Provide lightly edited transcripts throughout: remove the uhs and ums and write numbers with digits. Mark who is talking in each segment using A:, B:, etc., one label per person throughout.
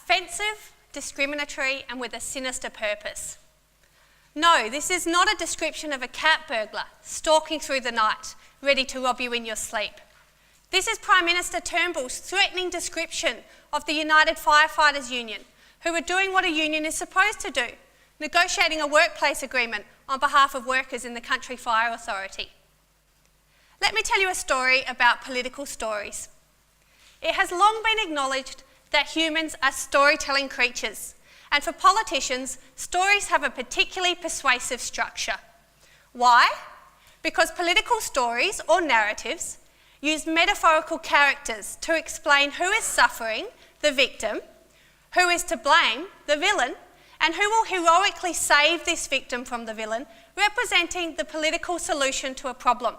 A: offensive, discriminatory, and with a sinister purpose. No, this is not a description of a cat burglar stalking through the night, ready to rob you in your sleep. This is Prime Minister Turnbull's threatening description of the United Firefighters Union, who are doing what a union is supposed to do, negotiating a workplace agreement on behalf of workers in the Country Fire Authority. Let me tell you a story about political stories. It has long been acknowledged that humans are storytelling creatures, and for politicians, stories have a particularly persuasive structure. Why? Because political stories, or narratives, use metaphorical characters to explain who is suffering, the victim, who is to blame, the villain, and who will heroically save this victim from the villain, representing the political solution to a problem.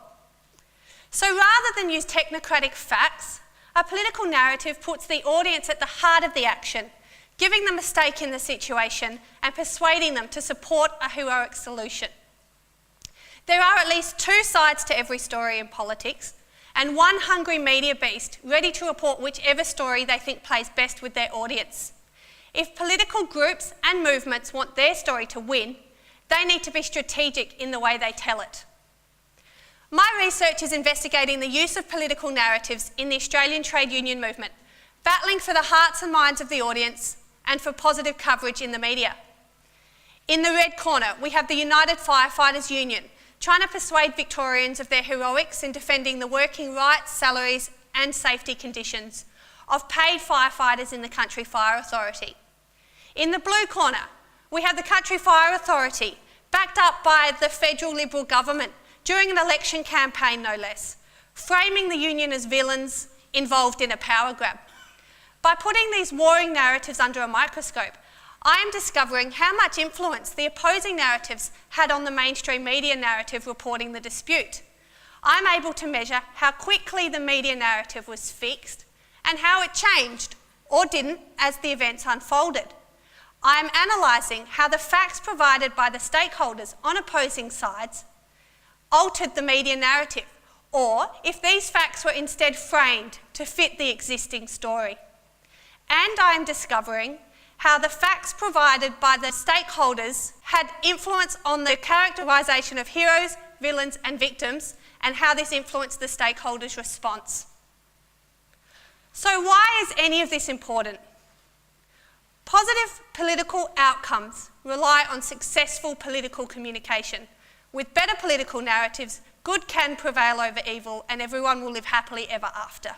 A: So rather than use technocratic facts, a political narrative puts the audience at the heart of the action, giving them a stake in the situation and persuading them to support a heroic solution. There are at least two sides to every story in politics, and one hungry media beast ready to report whichever story they think plays best with their audience. If political groups and movements want their story to win, they need to be strategic in the way they tell it. My research is investigating the use of political narratives in the Australian trade union movement, battling for the hearts and minds of the audience and for positive coverage in the media. In the red corner, we have the United Firefighters Union, trying to persuade Victorians of their heroics in defending the working rights, salaries and safety conditions of paid firefighters in the Country Fire Authority. In the blue corner, we have the Country Fire Authority, backed up by the federal Liberal government during an election campaign no less, framing the union as villains involved in a power grab. By putting these warring narratives under a microscope, I am discovering how much influence the opposing narratives had on the mainstream media narrative reporting the dispute. I'm able to measure how quickly the media narrative was fixed and how it changed, or didn't, as the events unfolded. I am analysing how the facts provided by the stakeholders on opposing sides altered the media narrative, or if these facts were instead framed to fit the existing story. And I am discovering how the facts provided by the stakeholders had influence on the characterisation of heroes, villains and victims, and how this influenced the stakeholders' response. So why is any of this important? Positive political outcomes rely on successful political communication. With better political narratives, good can prevail over evil and everyone will live happily ever after.